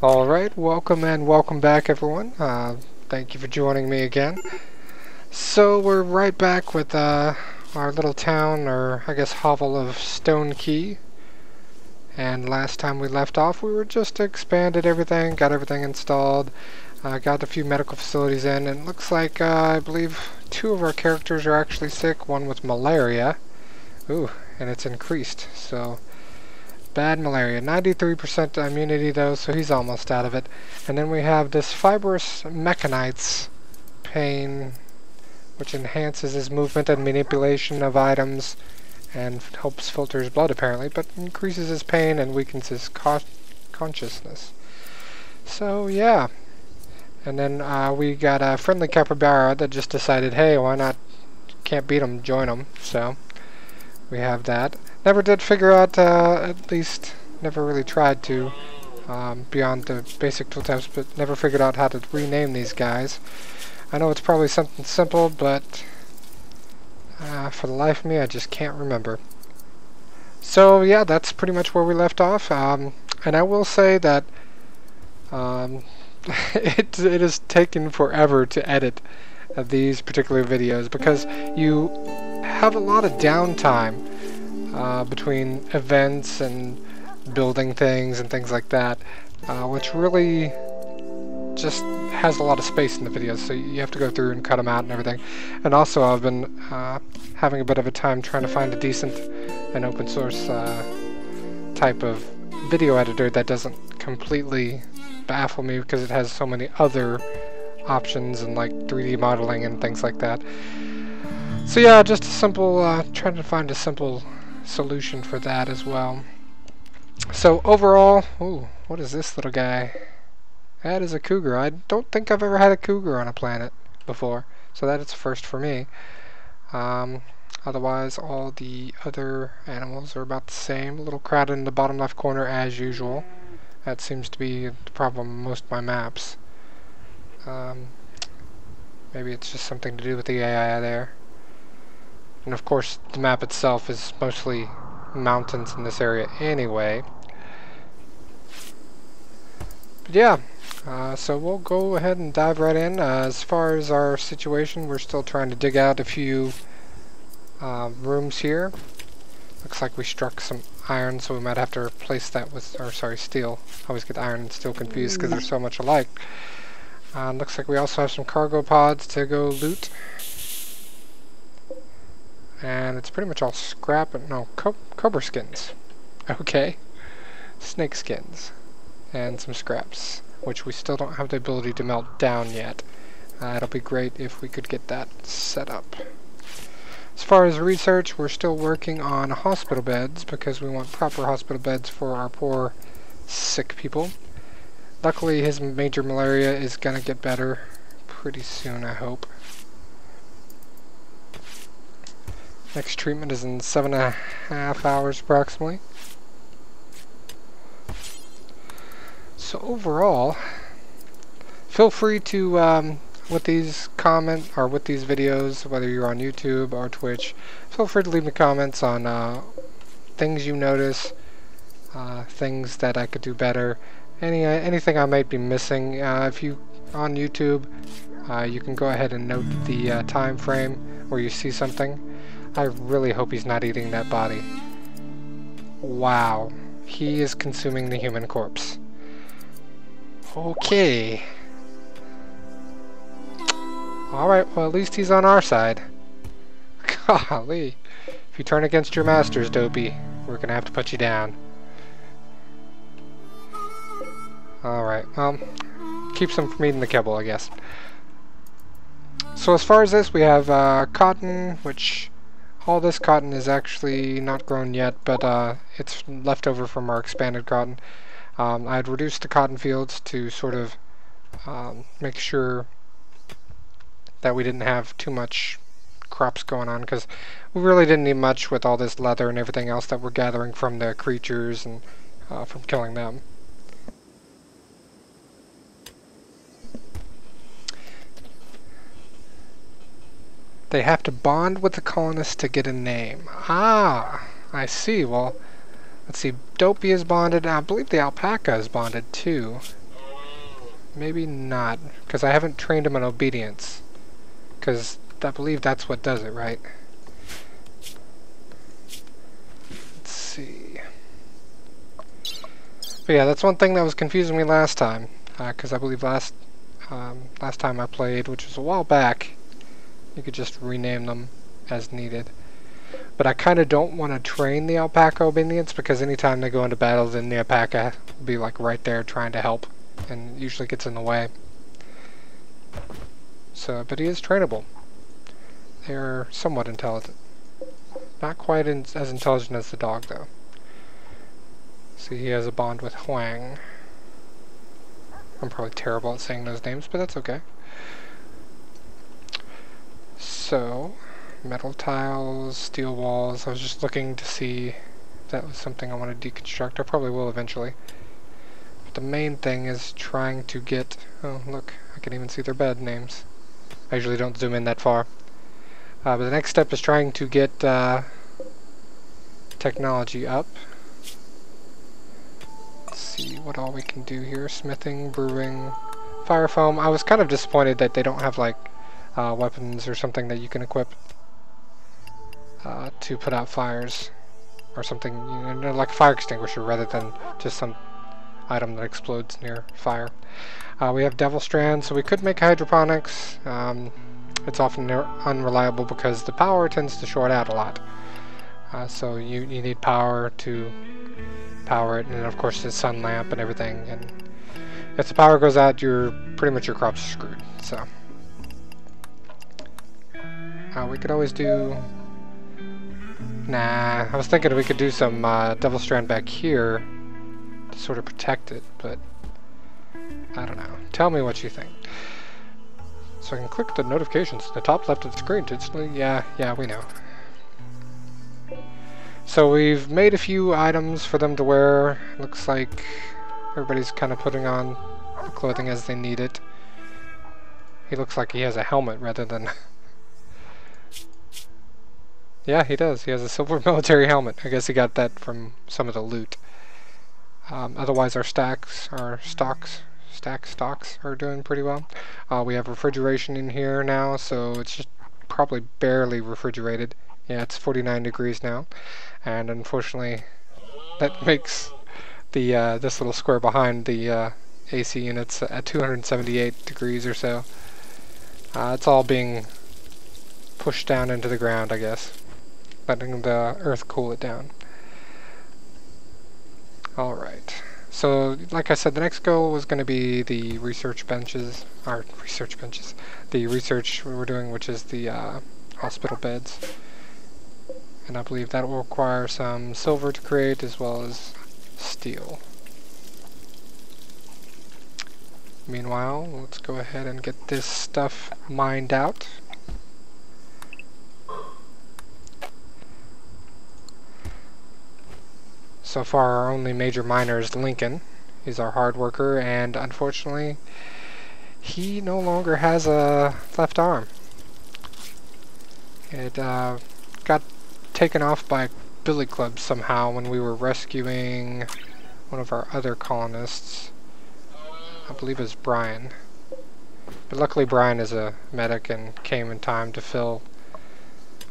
Alright, welcome and welcome back everyone. Thank you for joining me again. So we're right back with our little town, or I guess hovel of Stone Key. And last time we left off we were just expanded everything, got everything installed, got a few medical facilities in, and it looks like I believe 2 of our characters are actually sick, one with malaria. Ooh, and it's increased, so bad malaria. 93% immunity though, so he's almost out of it. And then we have this fibrous mechanites pain, which enhances his movement and manipulation of items and helps filter his blood apparently, but increases his pain and weakens his consciousness. So yeah. And then we got a friendly capybara that just decided, hey, why not? Can't beat him, join him. So we have that. Never did figure out, at least never really tried to, beyond the basic tooltips, but never figured out how to rename these guys. I know it's probably something simple, but for the life of me, I just can't remember. So yeah, that's pretty much where we left off, and I will say that it has taken forever to edit these particular videos because you have a lot of downtime between events and building things and things like that, which really just has a lot of space in the videos, so you have to go through and cut them out and everything. And also I've been having a bit of a time trying to find a decent and open source type of video editor that doesn't completely baffle me because it has so many other options and like 3D modeling and things like that. So yeah, just a simple, trying to find a simple solution for that as well. So overall, ooh, what is this little guy? That is a cougar. I don't think I've ever had a cougar on a planet before, so that is a first for me. Otherwise, all the other animals are about the same. A little crowded in the bottom left corner as usual. That seems to be the problem with most of my maps. Maybe it's just something to do with the AI there. And of course, the map itself is mostly mountains in this area anyway. But yeah, so we'll go ahead and dive right in. As far as our situation, we're still trying to dig out a few rooms here. Looks like we struck some iron, so we might have to replace that with, or sorry, steel. I always get iron and steel confused because they're so much alike. Looks like we also have some cargo pods to go loot. And it's pretty much all scrap, and no, cobra skins. Okay. Snake skins. And some scraps, which we still don't have the ability to melt down yet. It'll be great if we could get that set up. As far as research, we're still working on hospital beds because we want proper hospital beds for our poor sick people. Luckily, his major malaria is gonna get better pretty soon, I hope. Next treatment is in 7.5 hours approximately. So overall, feel free to with these with these videos, whether you're on YouTube or Twitch, feel free to leave me comments on things you notice, things that I could do better, anything I might be missing. If you on YouTube, you can go ahead and note the time frame where you see something. I really hope he's not eating that body. Wow, he is consuming the human corpse. Okay. Alright, well at least he's on our side. Golly. If you turn against your masters, Dopey, we're gonna have to put you down. Alright, well, keeps him from eating the kibble, I guess. So as far as this, we have cotton, which all this cotton is actually not grown yet, but it's left over from our expanded cotton. I had reduced the cotton fields to sort of make sure that we didn't have too much crops going on, because we really didn't need much with all this leather and everything else that we're gathering from the creatures and from killing them. They have to bond with the colonists to get a name. Ah, I see. Well, let's see. Dopey is bonded. I believe the alpaca is bonded too. maybe not, because I haven't trained him in obedience. Because I believe that's what does it, right? Let's see. But yeah, that's one thing that was confusing me last time, because I believe last time I played, which was a while back, you could just rename them as needed. But I kind of don't want to train the alpaca obedience, because anytime they go into battle, then the alpaca will be like right there trying to help, and usually gets in the way. So, but he is trainable. They are somewhat intelligent. Not quite as intelligent as the dog, though. See, he has a bond with Huang. I'm probably terrible at saying those names, but that's okay. So, metal tiles, steel walls. I was just looking to see if that was something I want to deconstruct. I probably will eventually. But the main thing is trying to get... Oh, look, I can even see their bed names. I usually don't zoom in that far. But the next step is trying to get technology up. Let's see what all we can do here. Smithing, brewing, fire foam. I was kind of disappointed that they don't have like weapons or something that you can equip to put out fires, or something, you know, like a fire extinguisher rather than just some item that explodes near fire. We have devil strand, so we could make hydroponics. It's often unreliable because the power tends to short out a lot. So you need power to power it, and of course the sun lamp and everything. And if the power goes out, pretty much your crops are screwed. So we could always do... Nah, I was thinking we could do some devil strand back here to sort of protect it, but I don't know. Tell me what you think. So I can click the notifications in the top left of the screen to instantly... Yeah, we know. So we've made a few items for them to wear. Looks like everybody's kind of putting on the clothing as they need it. He looks like he has a helmet rather than... Yeah, he does. He has a silver military helmet. I guess he got that from some of the loot. Otherwise our stocks are doing pretty well. We have refrigeration in here now, so it's just probably barely refrigerated. Yeah, it's 49 degrees now, and unfortunately that makes the this little square behind the AC units at 278 degrees or so. It's all being pushed down into the ground, I guess, letting the earth cool it down. Alright, so like I said, the next goal was going to be the research benches, the research we were doing, which is the hospital beds. And I believe that will require some silver to create as well as steel. Meanwhile, let's go ahead and get this stuff mined out. So far our only major miner is Lincoln. He's our hard worker, and unfortunately he no longer has a left arm. It got taken off by billy clubs somehow when we were rescuing one of our other colonists. I believe it was Brian. But luckily Brian is a medic and came in time to fill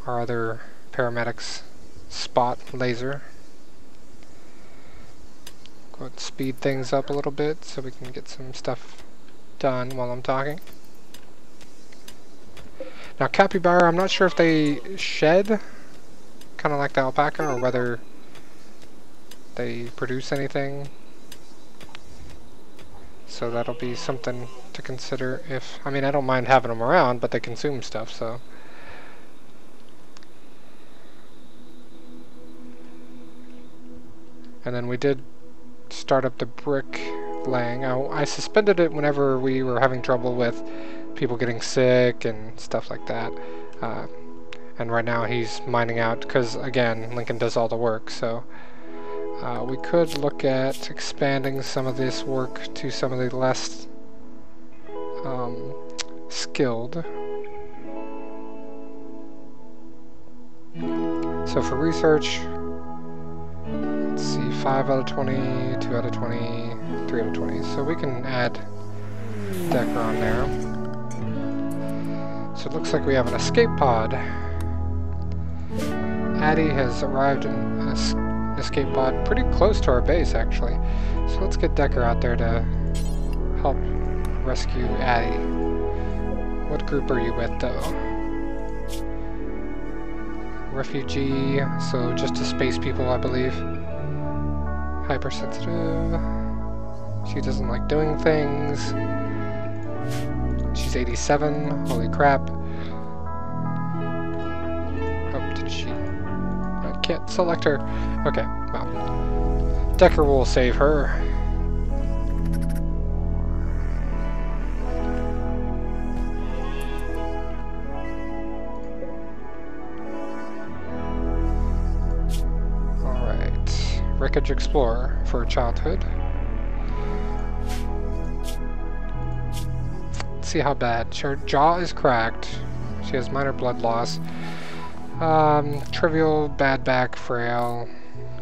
our other paramedic's spot, Laser. Go ahead and speed things up a little bit so we can get some stuff done while I'm talking. Now capybara, I'm not sure if they shed, kind of like the alpaca, or whether they produce anything. So that'll be something to consider if... I mean, I don't mind having them around, but they consume stuff, so... And then we did start up the brick laying. I suspended it whenever we were having trouble with people getting sick and stuff like that. And right now he's mining out because, again, Lincoln does all the work, so we could look at expanding some of this work to some of the less skilled. So for research, let's see, 5 out of 20, 2 out of 20, 3 out of 20. So we can add Decker on there. So it looks like we have an escape pod. Addie has arrived in an escape pod pretty close to our base, actually. So let's get Decker out there to help rescue Addie. What group are you with, though? Refugee, so just to space people, I believe. Hypersensitive. She doesn't like doing things. She's 87. Holy crap. Oh, did she? I can't select her. Okay, well. Decker will save her. Alright. Wreckage Explorer for childhood. See how bad. Her jaw is cracked. She has minor blood loss. Trivial, bad back, frail.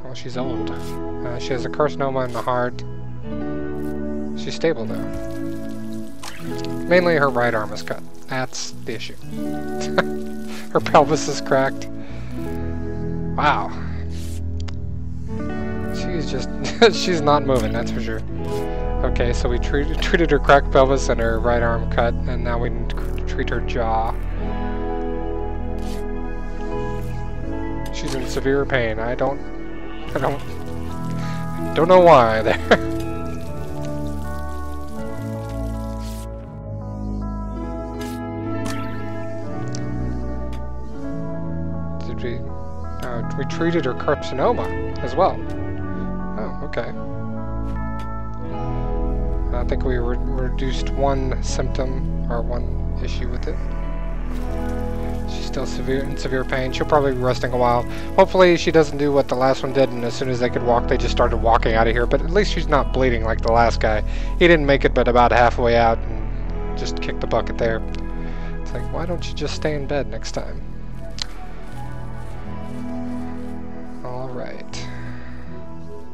Well, she's old. She has a carcinoma in the heart. She's stable though. Mainly her right arm is cut. That's the issue. Her pelvis is cracked. Wow. She's just... she's not moving, that's for sure. Okay, so we treated her cracked pelvis and her right arm cut, and now we need to treat her jaw. She's in severe pain. I don't know why there. We treated her carcinoma as well. Oh, okay. I think we reduced one symptom, or one issue with it. She's still in severe pain. She'll probably be resting a while. Hopefully she doesn't do what the last one did, and as soon as they could walk, they just started walking out of here. But at least she's not bleeding like the last guy. He didn't make it but about halfway out, and just kicked the bucket there. It's like, why don't you just stay in bed next time? Alright.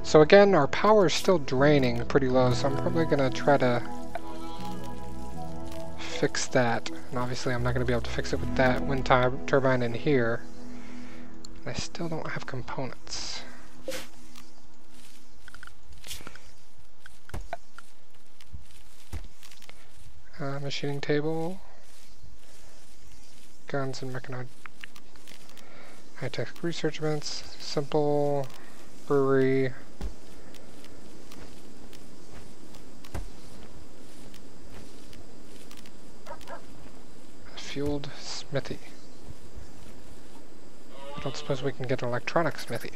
So again, our power is still draining pretty low, so I'm probably going to try to fix that. And obviously I'm not going to be able to fix it with that wind turbine in here. I still don't have components. Machining table. Guns and mechanoid. High-tech research events. Simple. Brewery. Fueled smithy. I don't suppose we can get an electronic smithy.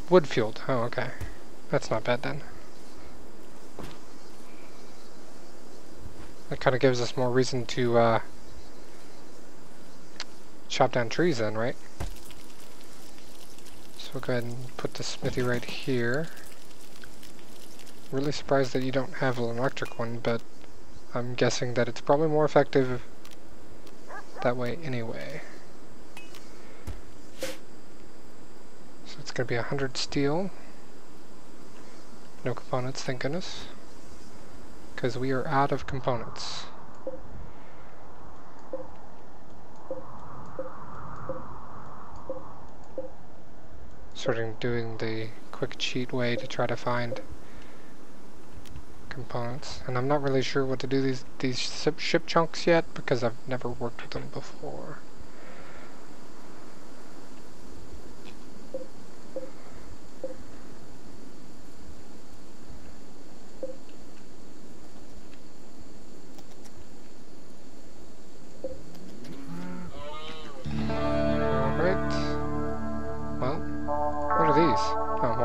Wood fueled. Oh, okay. That's not bad then. That kind of gives us more reason to chop down trees then, right? So we'll go ahead and put the smithy right here. Really surprised that you don't have an electric one, but I'm guessing that it's probably more effective that way anyway. So it's going to be 100 steel. No components, thank goodness. Because we are out of components. Doing the quick cheat way to try to find components, and I'm not really sure what to do these ship chunks yet because I've never worked with them before.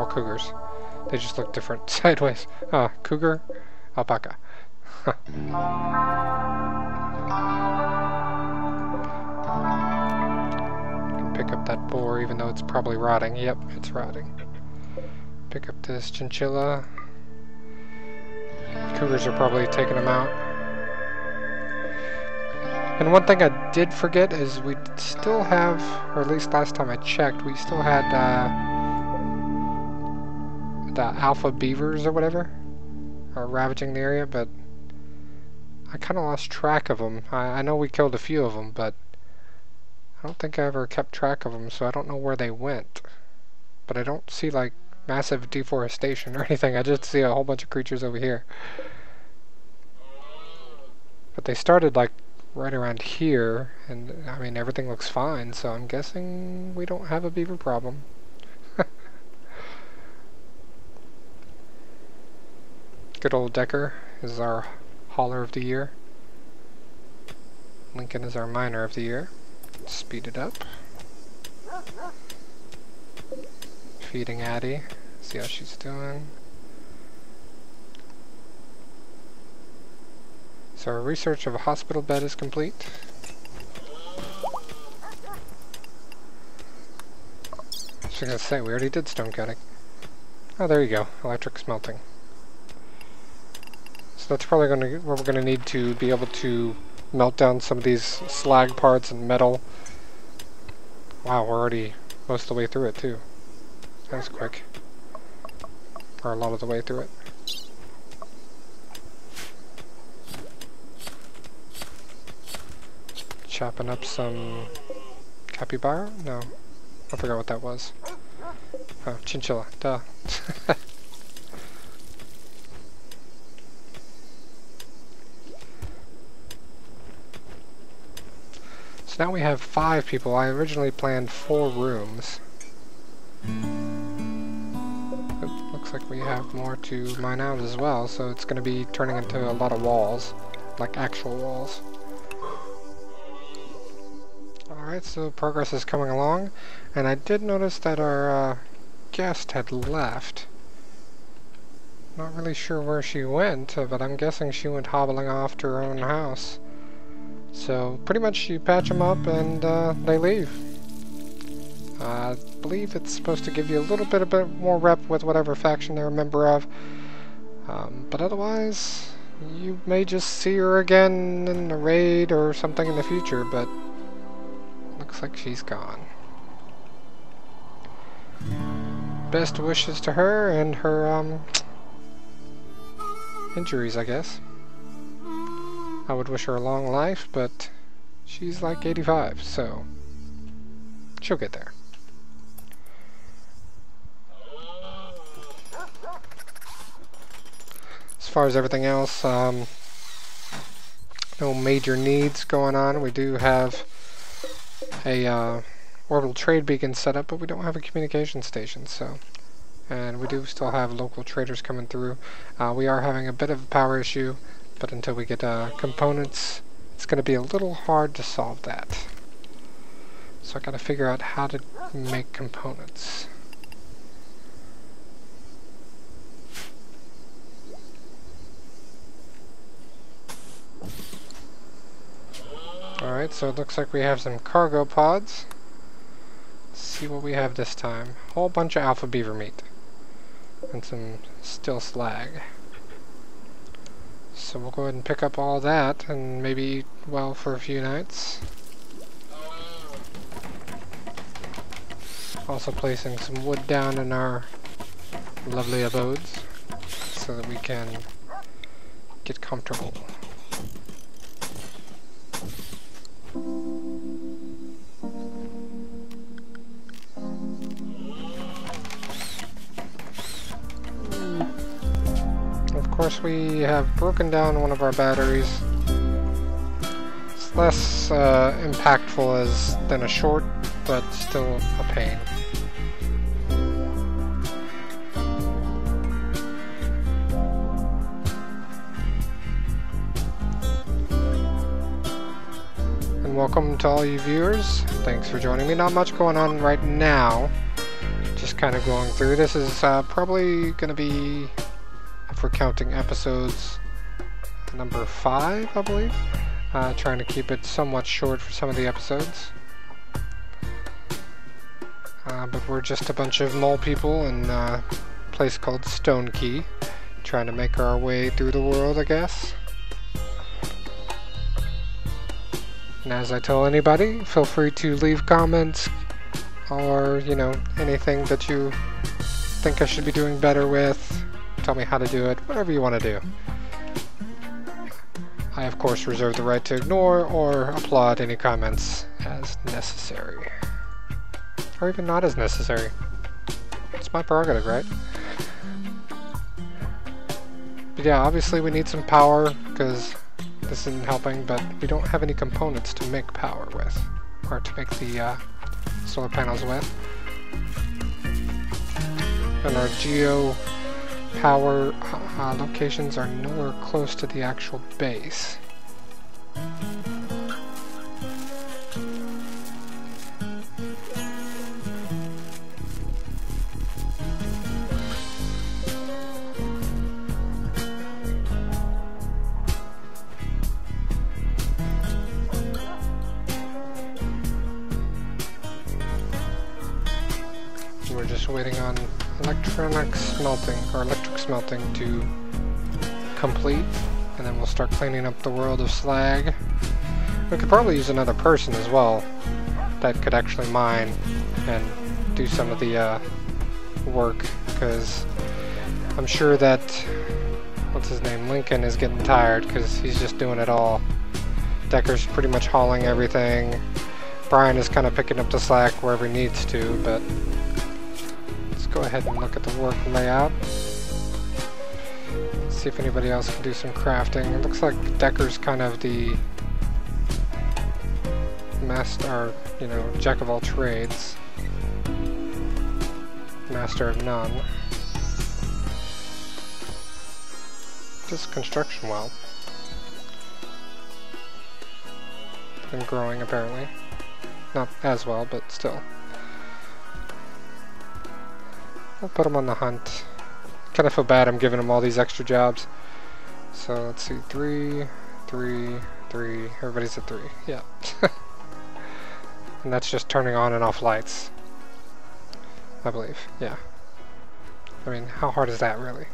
Cougars. They just look different sideways. Ah, cougar, alpaca. Huh. Can pick up that boar even though it's probably rotting. Yep, it's rotting. Pick up this chinchilla. Cougars are probably taking them out. And one thing I did forget is we still have, or at least last time I checked, we still had the alpha beavers or whatever are ravaging the area, but I kind of lost track of them. I know we killed a few of them, but I don't think I ever kept track of them, so I don't know where they went. But I don't see like massive deforestation or anything. I just see a whole bunch of creatures over here. But they started like right around here, and I mean everything looks fine, so I'm guessing we don't have a beaver problem. Good old Decker is our hauler of the year. Lincoln is our miner of the year. Speed it up. Feeding Addie. See how she's doing. So our research of a hospital bed is complete. I was gonna say, we already did stone cutting. Oh, there you go. Electric smelting. So that's probably what we're gonna need to be able to melt down some of these slag parts and metal. Wow, we're already most of the way through it too. That was quick. Or a lot of the way through it. Chopping up some capybara? No. I forgot what that was. Oh, chinchilla. Duh. So now we have 5 people. I originally planned 4 rooms. Oop, looks like we have more to mine out as well, so it's going to be turning into a lot of walls. Like actual walls. Alright, so progress is coming along, and I did notice that our guest had left. Not really sure where she went, but I'm guessing she went hobbling off to her own house. So pretty much you patch them up and they leave. I believe it's supposed to give you a little bit more rep with whatever faction they're a member of, but otherwise you may just see her again in a raid or something in the future, but looks like she's gone. Best wishes to her and her injuries, I guess. I would wish her a long life, but she's like 85, so she'll get there. As far as everything else, no major needs going on. We do have a orbital trade beacon set up, but we don't have a communication station, so. And we do still have local traders coming through. We are having a bit of a power issue, but until we get components, it's going to be a little hard to solve that. So I got to figure out how to make components. Alright, so it looks like we have some cargo pods. Let's see what we have this time. A whole bunch of alpha beaver meat. And some steel slag. So we'll go ahead and pick up all that and maybe eat well for a few nights. Also placing some wood down in our lovely abodes so that we can get comfortable. Of course, we have broken down one of our batteries. It's less impactful than a short, but still a pain. And welcome to all you viewers. Thanks for joining me. Not much going on right now. Just kind of going through. This is probably going to be, if we're counting episodes, number 5, I believe. Trying to keep it somewhat short for some of the episodes. But we're just a bunch of mole people in a place called Stone Key, trying to make our way through the world, I guess. And as I tell anybody, feel free to leave comments or, you know, anything that you think I should be doing better with. Tell me how to do it, whatever you want to do. I, of course, reserve the right to ignore or applaud any comments as necessary. Or even not as necessary. It's my prerogative, right? But yeah, obviously we need some power, because this isn't helping, but we don't have any components to make power with. Or to make the solar panels with. And our geo power locations are nowhere close to the actual base. We're just waiting on electric smelting to complete, and then we'll start cleaning up the world of slag. We could probably use another person as well that could actually mine and do some of the work, because I'm sure that, what's his name, Lincoln is getting tired because he's just doing it all. Decker's pretty much hauling everything. Brian is kind of picking up the slack wherever he needs to, but go ahead and look at the work layout. See if anybody else can do some crafting. It looks like Decker's kind of the master, you know, jack of all trades. Master of none. Just construction well. Been growing apparently. Not as well, but still. I'll put him on the hunt. Kind of feel bad I'm giving him all these extra jobs. So let's see, 3, 3, 3. Everybody's at 3. Yeah. And that's just turning on and off lights, I believe. Yeah. I mean, how hard is that really?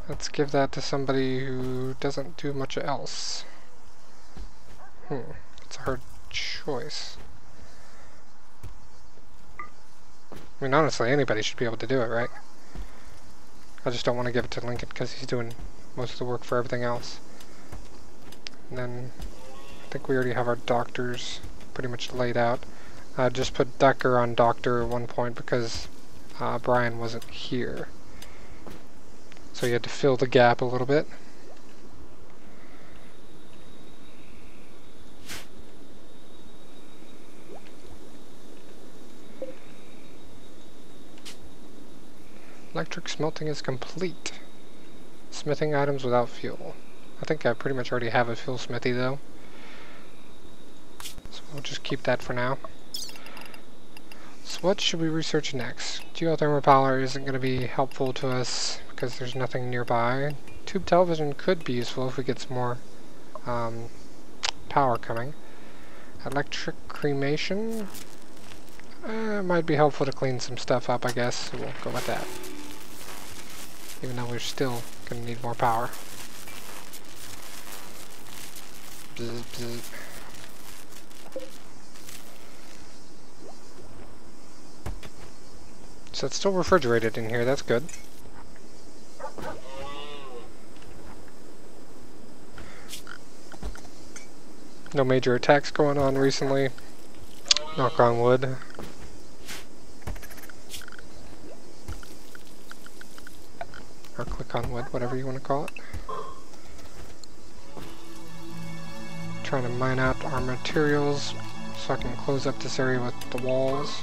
Let's give that to somebody who doesn't do much else. It's a hard choice. I mean, honestly, anybody should be able to do it, right? I just don't want to give it to Lincoln because he's doing most of the work for everything else. And then I think we already have our doctors pretty much laid out. I just put Decker on doctor at one point because Brian wasn't here. So you had to fill the gap a little bit. Electric smelting is complete. Smithing items without fuel. I think I pretty much already have a fuel smithy though. So we'll just keep that for now. So what should we research next? Geothermal power isn't going to be helpful to us because there's nothing nearby. Tube television could be useful if we get some more power coming. Electric cremation might be helpful to clean some stuff up, I guess. So we'll go with that. Even though we're still going to need more power. Bzz, bzz. So it's still refrigerated in here, that's good. No major attacks going on recently. Knock on wood. Or click on wood, whatever you want to call it. Trying to mine out our materials so I can close up this area with the walls.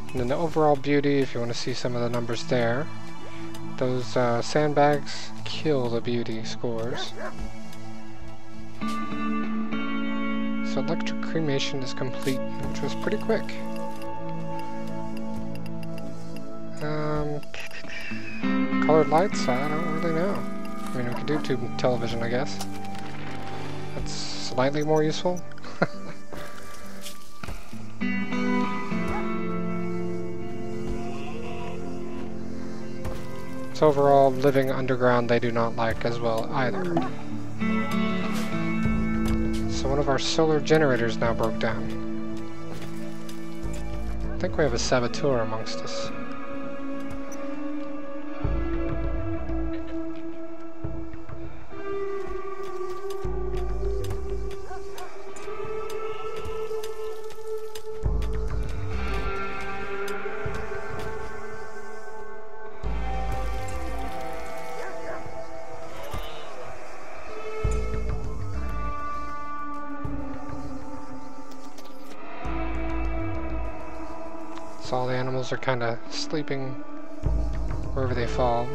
And then the overall beauty, if you want to see some of the numbers there, those sandbags kill the beauty scores. So electric cremation is complete, which was pretty quick. Colored lights? I don't really know. I mean, we could do tube television, I guess. That's slightly more useful. So overall, living underground they do not like as well either. So one of our solar generators now broke down. I think we have a saboteur amongst us. So all the animals are kind of sleeping wherever they fall.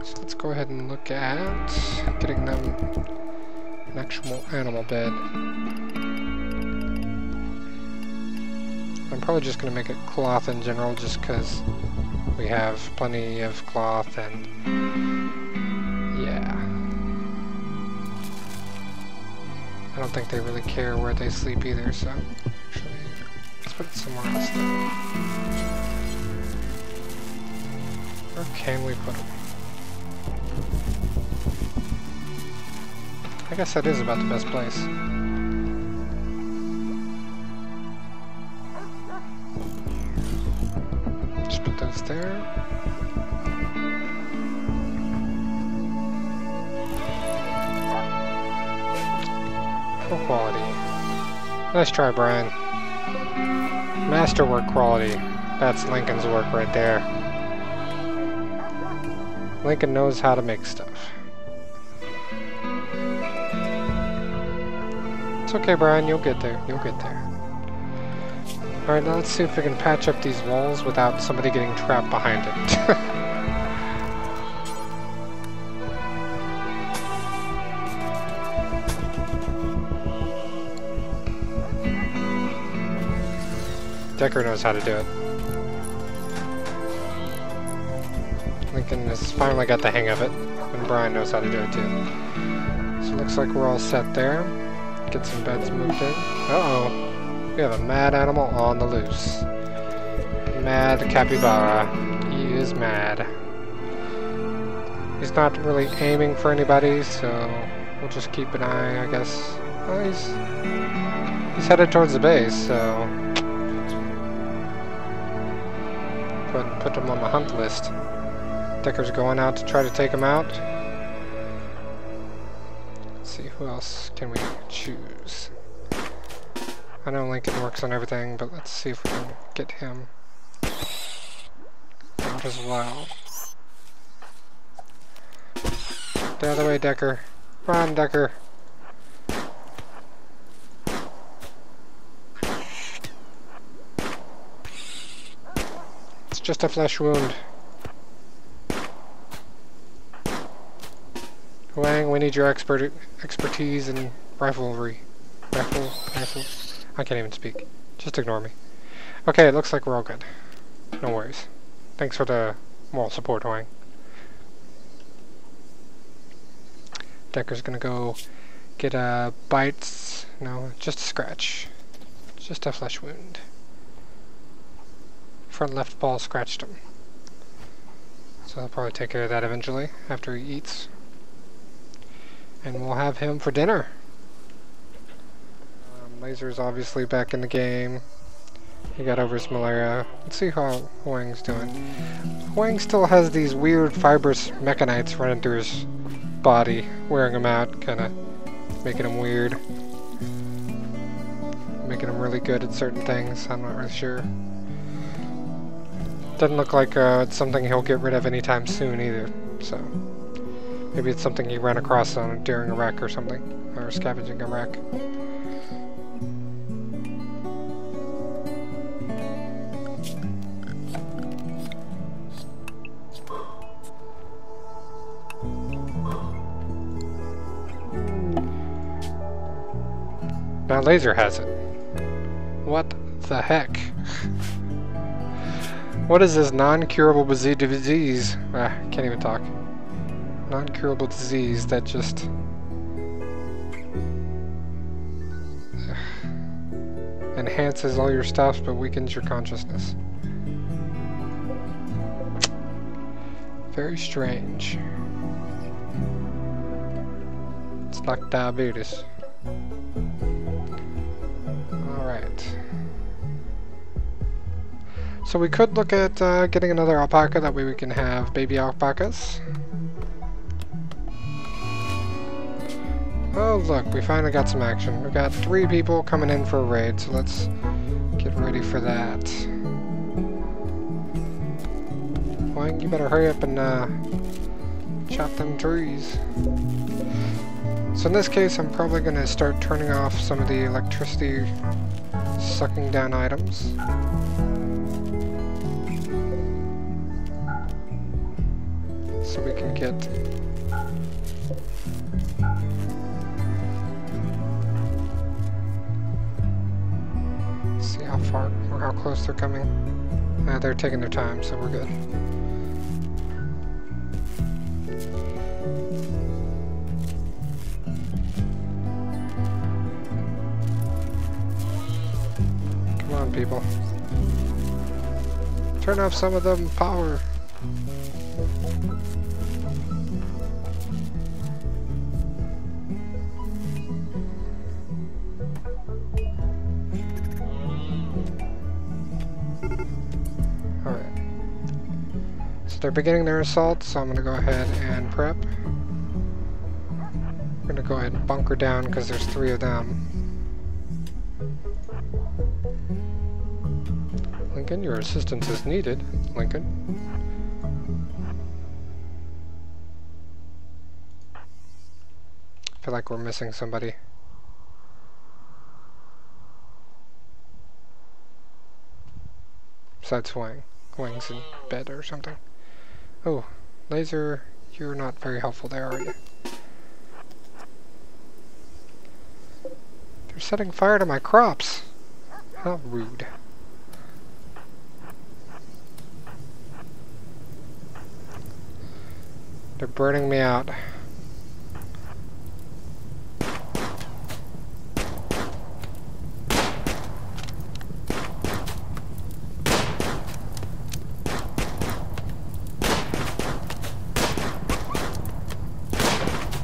So let's go ahead and look at getting them an actual animal bed. I'm probably just going to make it cloth in general just because we have plenty of cloth and yeah. I don't think they really care where they sleep either, so actually let's put it somewhere else though. Where can we put them? I guess that is about the best place. Just put those there. Full quality. Nice try, Brian. Masterwork quality. That's Lincoln's work right there. Lincoln knows how to make stuff. It's okay, Brian, you'll get there. You'll get there. Alright, now let's see if we can patch up these walls without somebody getting trapped behind it. Decker knows how to do it. Lincoln has finally got the hang of it, and Brian knows how to do it too. So it looks like we're all set there. Get some beds moved in. Uh-oh. We have a mad animal on the loose. Mad capybara. He is mad. He's not really aiming for anybody, so we'll just keep an eye, I guess. Well, he's headed towards the base, so go ahead and put him on the hunt list. Decker's going out to try to take him out. Let's see, who else can we choose? I know Lincoln works on everything, but let's see if we can get him out as well. Get out of the way, Decker. Come on, Decker. It's just a flesh wound. Wang, we need your expertise in riflery. Rifle. I can't even speak. Just ignore me. Okay, it looks like we're all good. No worries. Thanks for the moral support, Wang. Decker's gonna go get bites. No, just a scratch. Just a flesh wound. Front left paw scratched him. So I'll probably take care of that eventually after he eats. And we'll have him for dinner. Laser's obviously back in the game. He got over his malaria. Let's see how Huang's doing. Huang still has these weird fibrous mechanites running through his body, wearing him out, kind of making him weird. Making him really good at certain things. I'm not really sure. Doesn't look like it's something he'll get rid of anytime soon either. So maybe it's something he ran across during a wreck or something, or scavenging a wreck. Now Laser has it. What the heck? What is this non-curable disease? Ah, can't even talk. Non-curable disease that just... enhances all your stuff but weakens your consciousness. Very strange. It's like diabetes. Alright. So we could look at getting another alpaca, that way we can have baby alpacas. Oh look, we finally got some action. We've got 3 people coming in for a raid, so let's get ready for that. Wang, you better hurry up and chop them trees. So in this case, I'm probably going to start turning off some of the electricity sucking down items. So we can get... see how far or how close they're coming. They're taking their time, so we're good. Come on, people. Turn off some of them power. They're beginning their assault, so I'm going to go ahead and prep. I'm going to go ahead and bunker down because there's 3 of them. Lincoln, your assistance is needed. Lincoln. I feel like we're missing somebody. Besides Wang. Wang's in bed or something. Oh, Laser, you're not very helpful there, are you? They're setting fire to my crops. How rude. They're burning me out.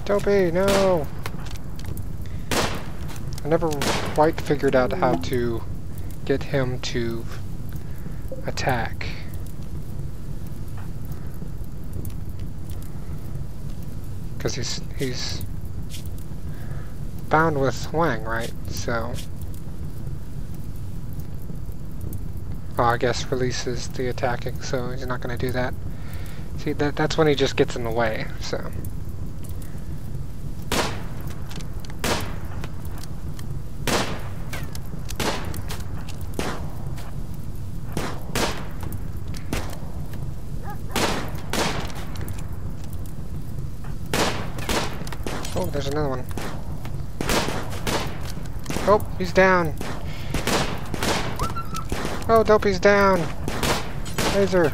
Dopey, no! I never quite figured out how to get him to attack. Because he's bound with Wang, right? So... oh, I guess releases the attacking, so he's not going to do that. See, that's when he just gets in the way, so... oh, there's another one. Oh, he's down. Oh, Dopey's down. Laser.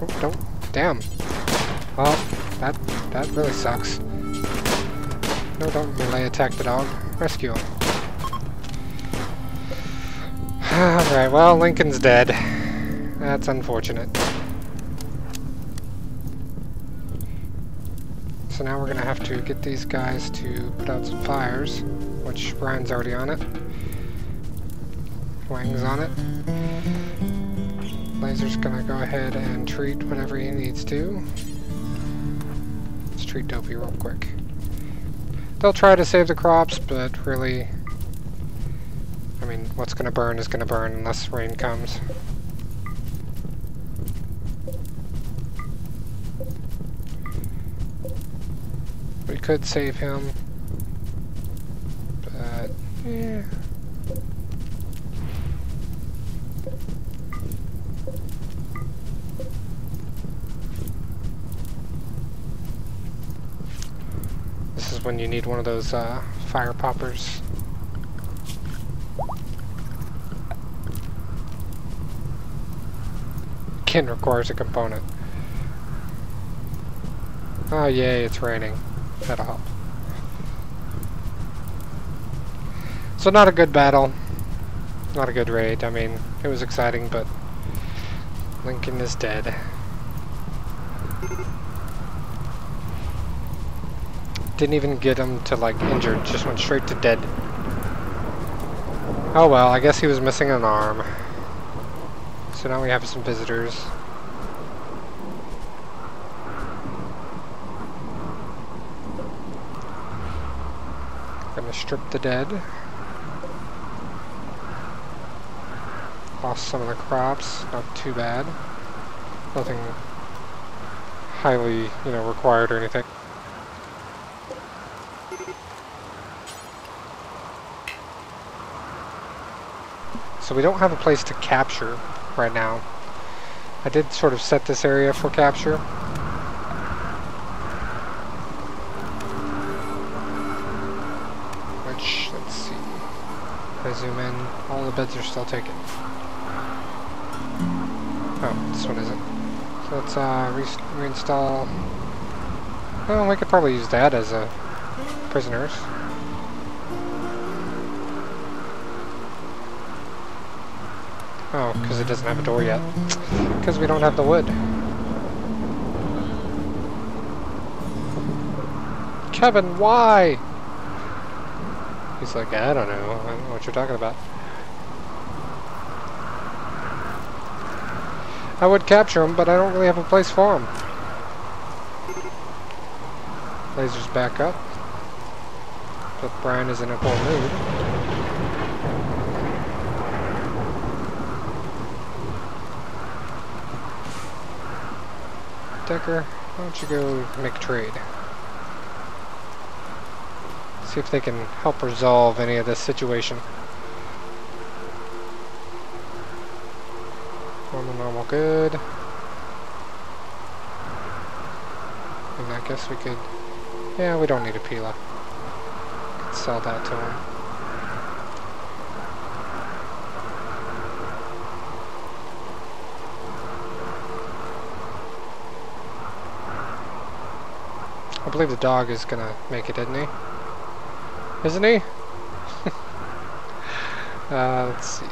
Oh, don't. Damn. Well, that really sucks. No, don't melee attack the dog. Rescue him. Alright, well, Lincoln's dead. That's unfortunate. So now we're going to have to get these guys to put out some fires, which Brian's already on it. Wang's on it. Laser's going to go ahead and treat whatever he needs to. Let's treat Dopey real quick. They'll try to save the crops, but really, I mean, what's going to burn is going to burn unless rain comes. We could save him, but yeah. This is when you need one of those fire poppers. again requires a component. Oh yay, it's raining. That'll help. So not a good battle. Not a good raid. I mean, it was exciting, but Lincoln is dead. Didn't even get him to like injured, just went straight to dead. Oh well, I guess he was missing an arm. So now we have some visitors. Gonna strip the dead. Lost some of the crops, not too bad. Nothing highly, required or anything. So we don't have a place to capture right now. I did sort of set this area for capture. Which, let's see. If I zoom in, all the beds are still taken. Oh, this one isn't. So let's reinstall. Well, we could probably use that as a prisoners. Oh, because it doesn't have a door yet. Because we don't have the wood. Kevin, why? He's like, I don't know what you're talking about. I would capture him, but I don't really have a place for him. Lasers back up. But Brian is in a poor mood. Decker, why don't you go make a trade? See if they can help resolve any of this situation. Normal, good. And I guess we could... Yeah, we don't need a Pila. Could sell that to him. I believe the dog is gonna make it, isn't he? Isn't he? Let's see.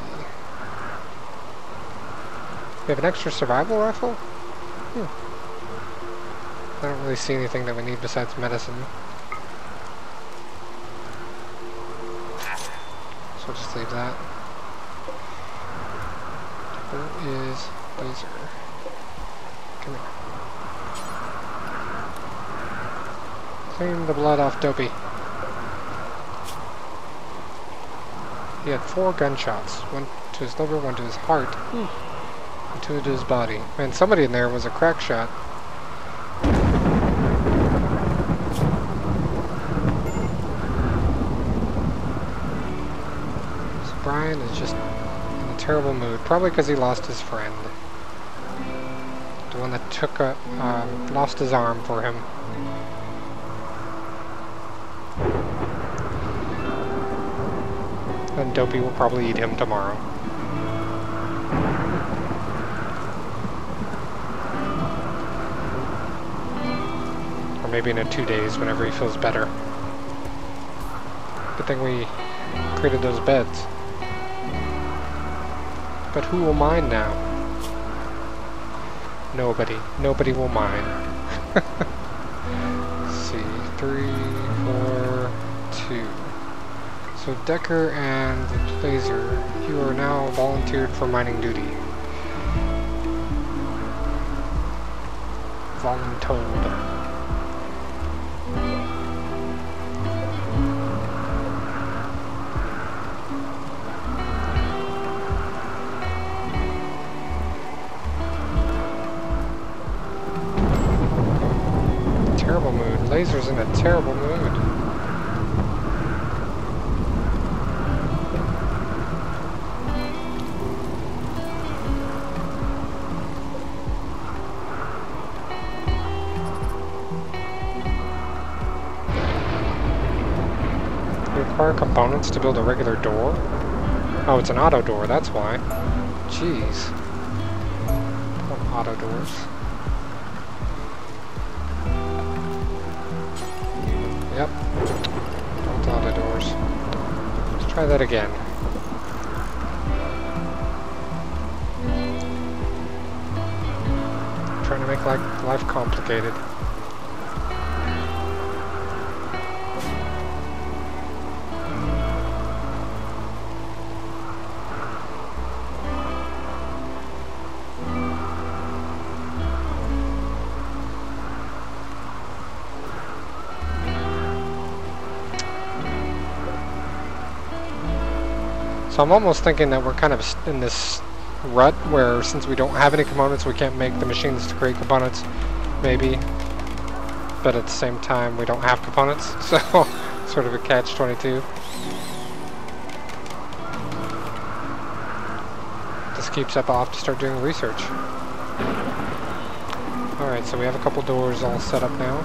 We have an extra survival rifle? I don't really see anything that we need besides medicine. So we'll just leave that. Where is Laser? Come here. Clean the blood off Dopey. He had 4 gunshots. One to his liver, one to his heart, and 2 to his body. Man, somebody in there was a crack shot. So Brian is just in a terrible mood. Probably because he lost his friend. The one that took lost his arm for him. And Dopey will probably eat him tomorrow. Or maybe in 2 days, whenever he feels better. Good thing we created those beds. But who will mine now? Nobody. Nobody will mine. Let's see. 3, 4, 2. So Decker and Laser, you are now volunteered for mining duty. Voluntold. Terrible mood. Laser's in a terrible mood. Require components to build a regular door? Oh, it's an auto door, that's why. Jeez. auto doors. Yep. Don't auto doors. Let's try that again. I'm trying to make life complicated. So I'm almost thinking that we're kind of in this rut where since we don't have any components, we can't make the machines to create components, maybe. But at the same time, we don't have components, so sort of a catch-22. This keeps up, I'll have to start doing research. Alright, so we have a couple doors all set up now.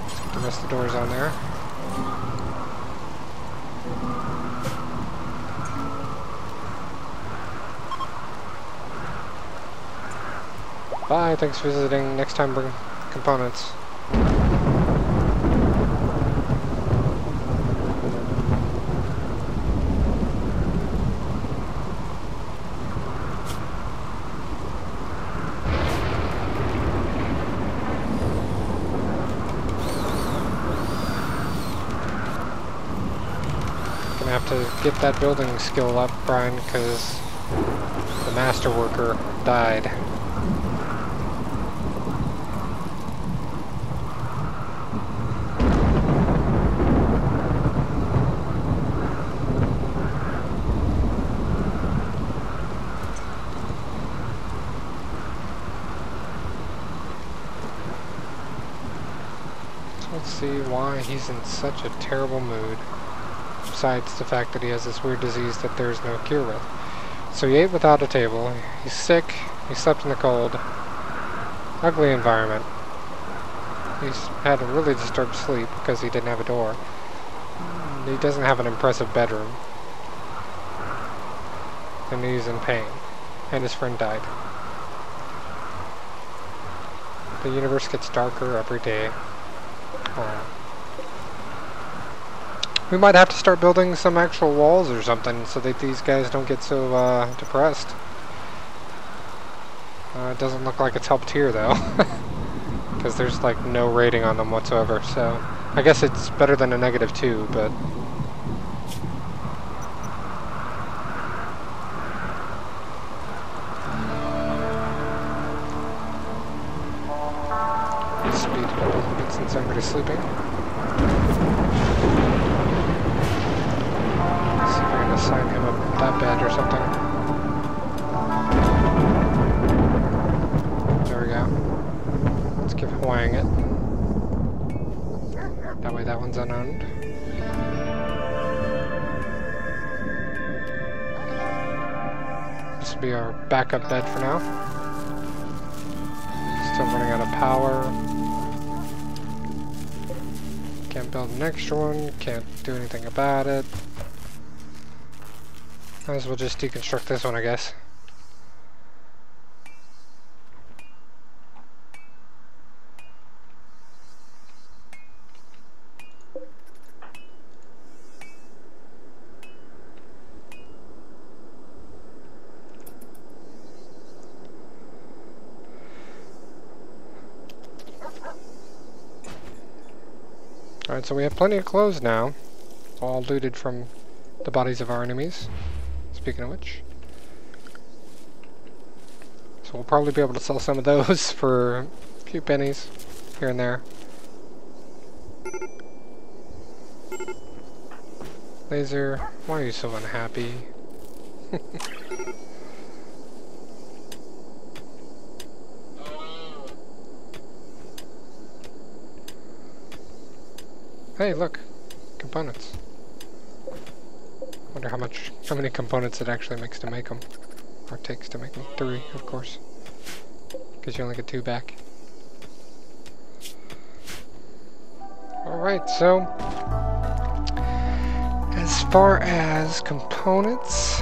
Let's put the rest of the doors on there. Bye, thanks for visiting. Next time bring components. Gonna have to get that building skill up, Brian, because the master worker died. Let's see why he's in such a terrible mood, besides the fact that he has this weird disease that there's no cure with. So he ate without a table, he's sick, he slept in the cold, ugly environment. He's had a really disturbed sleep because he didn't have a door. He doesn't have an impressive bedroom. And he's in pain. And his friend died. The universe gets darker every day. We might have to start building some actual walls or something so that these guys don't get so depressed. It doesn't look like it's helped here though, because there's like no rating on them whatsoever, so I guess it's better than a -2, but speed up a little bit since everybody's sleeping. See if I can assign him that bed or something. There we go. Let's give Huang it. That way that one's unowned. This will be our backup bed for now. Still running out of power. Can't build an extra one, can't do anything about it. Might as well just deconstruct this one, I guess. Alright, so we have plenty of clothes now, all looted from the bodies of our enemies, speaking of which. So we'll probably be able to sell some of those for a few pennies here and there. Laser, why are you so unhappy? Hey, look, components. Wonder how many components it actually makes to make them, or takes to make them. 3, of course, because you only get 2 back. All right, so as far as components,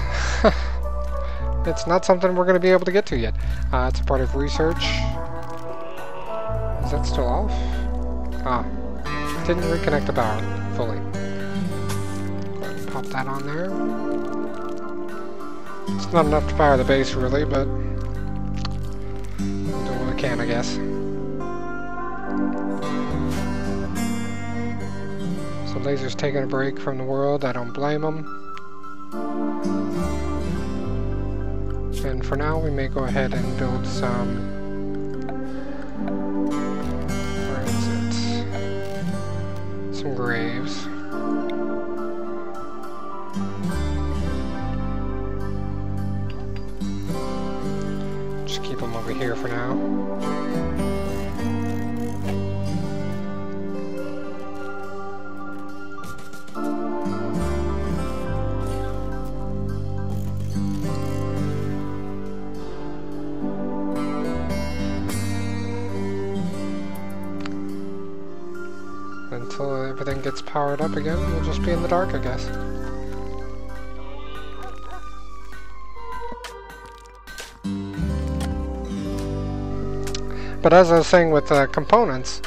it's not something we're going to be able to get to yet. It's a part of research. Is that still off? Ah, didn't reconnect the power fully. Pop that on there. It's not enough to power the base really, but we'll do what we can, I guess. So Laser's taking a break from the world. I don't blame him. And for now, we may go ahead and build some... where is it? Some graves. Just keep them over here for now. Until everything gets powered up again, we'll just be in the dark, I guess. But as I was saying with components,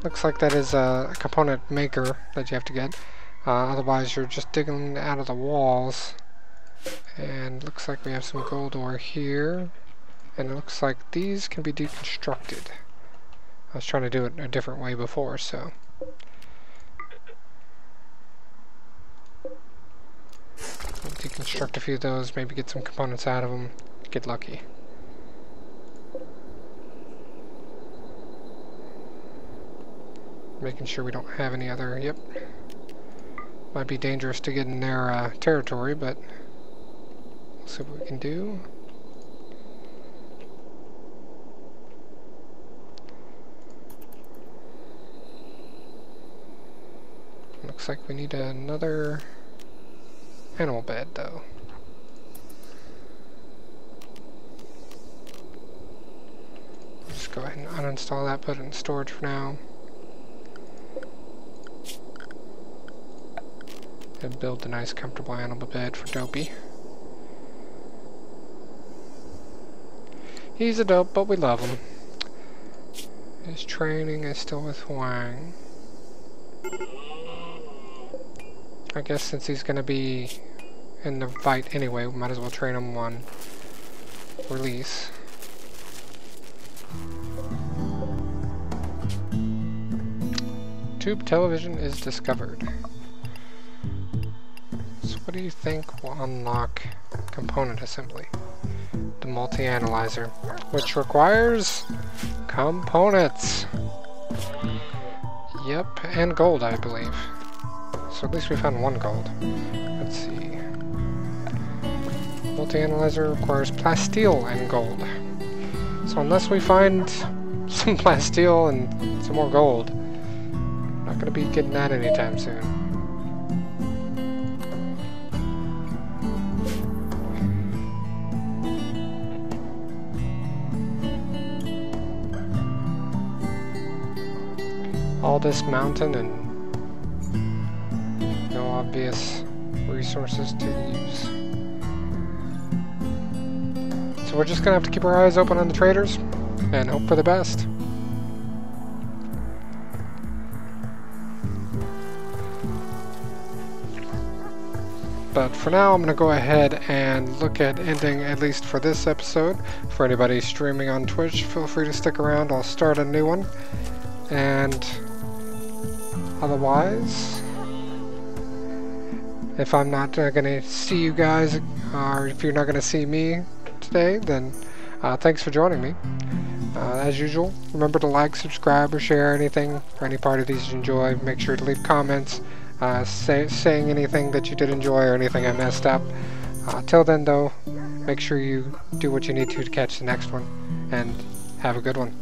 looks like that is a component maker that you have to get. Otherwise you're just digging out of the walls. And looks like we have some gold ore here. And it looks like these can be deconstructed. I was trying to do it a different way before, so... we'll deconstruct a few of those, maybe get some components out of them, get lucky. Making sure we don't have any other, yep. Might be dangerous to get in their territory, but we'll see what we can do. Looks like we need another animal bed, though. I'll just go ahead and uninstall that, put it in storage for now. And build a nice, comfortable animal bed for Dopey. He's a dope, but we love him. His training is still with Wang. I guess since he's gonna be in the fight anyway, we might as well train him on release. Tube television is discovered. So what do you think will unlock component assembly? The multi-analyzer, which requires components. Yep, and gold, I believe. So at least we found one gold. Let's see. Multi-analyzer requires plasteel and gold. So unless we find some plasteel and some more gold, I'm not going to be getting that anytime soon. All this mountain and no obvious resources to use. So we're just gonna have to keep our eyes open on the traders and hope for the best. But for now, I'm gonna go ahead and look at ending, at least for this episode. For anybody streaming on Twitch, feel free to stick around. I'll start a new one. And otherwise, if I'm not going to see you guys, or if you're not going to see me today, then thanks for joining me. As usual, remember to like, subscribe, or share anything, or any part of these you enjoy. Make sure to leave comments saying anything that you did enjoy or anything I messed up. Till then, though, make sure you do what you need to catch the next one, and have a good one.